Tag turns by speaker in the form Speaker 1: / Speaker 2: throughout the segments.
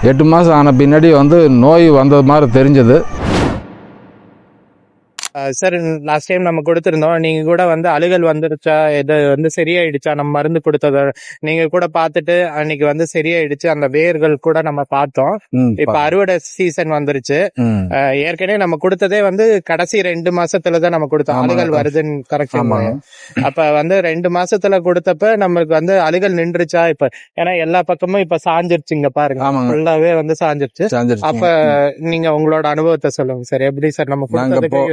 Speaker 1: 8 மாதம் ஆன பின்னாடி வந்து நோய் வந்தது மாதிரி தெரிஞ்சது.
Speaker 2: சார், லாஸ்ட் டைம் நம்ம கொடுத்திருந்தோம். நீங்க கூட வந்து அழுகல் வந்துருச்சா, இது வந்து சரியாயிடுச்சா, நம்ம மருந்து கொடுத்தத நீங்க கூட பார்த்துட்டு அன்னைக்கு வந்து சரியாயிடுச்சு. அந்த வேர்கள் கூட நம்ம பார்த்தோம். இப்ப அறுவடை சீசன் வந்துருச்சு. ஏற்கனவே நம்ம கொடுத்ததே வந்து கடைசி 2 மாசத்துலதான் நம்ம கொடுத்தோம். அழுகல் வருதுன்னு கரெக்ஷன். அப்ப வந்து 2 மாசத்துல கொடுத்தப்ப நம்மளுக்கு வந்து அழுகல் நின்றுச்சா? இப்ப ஏன்னா எல்லா பக்கமும் இப்ப சாஞ்சிருச்சுங்க பாருங்க, ஃபுல்லாவே வந்து சாஞ்சிருச்சு. அப்ப நீங்க உங்களோட அனுபவத்தை சொல்லுங்க சார். எப்படி சார் நம்ம கொடுத்ததுக்கு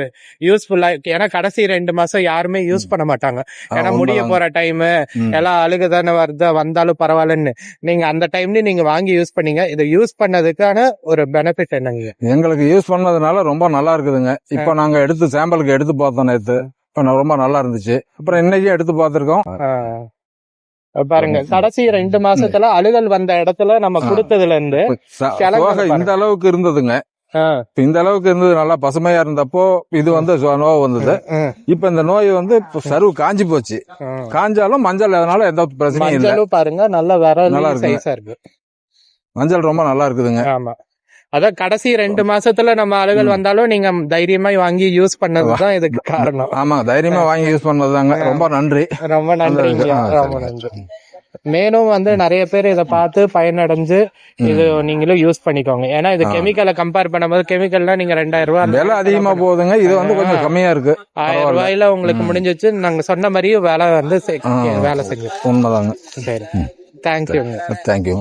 Speaker 2: யூஸ்ஃபுல்லா? ஏன்னா கடைசி 2 மாசம் யாருமே யூஸ் பண்ண மாட்டாங்க. ஏன்னா முடிய போற டைம் எல்லாம் அழுகுதானே வருது, வந்தாலும் பரவாயில்லன்னு. நீங்க அந்த டைம்ல நீங்க வாங்கி யூஸ் பண்ணீங்க. இதை யூஸ் பண்ணதுக்கான ஒரு பெனிஃபிட் என்னங்க?
Speaker 1: எங்களுக்கு யூஸ் பண்ணதுனால ரொம்ப நல்லா இருக்குதுங்க. இப்ப நாங்க எடுத்து சாம்பிளுக்கு எடுத்து பார்த்தோம் நேத்து. இப்ப ரொம்ப நல்லா இருந்துச்சு. அப்புறம் இன்னைக்கு எடுத்து பார்த்திருக்கோம்.
Speaker 2: பாருங்க, கடைசி 2 மாசத்துல அழுகல் வந்த இடத்துல நம்ம கொடுத்ததுல இருந்து
Speaker 1: இந்த அளவுக்கு இருந்ததுங்க. இந்த அளவுக்கு இருந்தது, நல்லா பசுமையா இருந்தப்போ இது வந்து நோய் வந்தது. இப்ப இந்த நோய் வந்து சருவு காஞ்சி போச்சு. காஞ்சாலும் மஞ்சள் அதனால எந்த பிரச்சனையும் இல்ல.
Speaker 2: பாருங்க, நல்லா இருக்கு.
Speaker 1: மஞ்சள் ரொம்ப நல்லா இருக்குதுங்க.
Speaker 2: ஆமா, அதான் கடைசி 2 மாசத்துல நம்ம அழுகல் வந்தாலும் நீங்க தைரியமா வாங்கி யூஸ் பண்ணதுதான் இதுக்கு காரணம்.
Speaker 1: ஆமா, தைரியமா வாங்கி யூஸ் பண்ணதுதாங்க. ரொம்ப நன்றி.
Speaker 2: ரொம்ப நன்றிங்க. ரொம்ப நன்றி. மேலும் வந்து நிறைய பேர் இதை பார்த்து பயனடைஞ்சு இது நீங்களும் யூஸ் பண்ணிக்கோங்க. ஏன்னா இது கெமிக்கலை கம்பேர் பண்ணும்போது கெமிக்கல்னா நீங்க 2000 ரூபாய்
Speaker 1: விலை அதிகமா போகுதுங்க. இது வந்து கொஞ்சம் கம்மியா இருக்கு.
Speaker 2: 1000 ரூபாயில உங்களுக்கு முடிஞ்சிச்சு. நாங்க சொன்ன மாதிரியும் வேலை வந்து வேலை செஞ்சு.
Speaker 1: உண்மைதாங்க.
Speaker 2: சரி, தேங்க்யூ.
Speaker 1: தேங்க்யூ.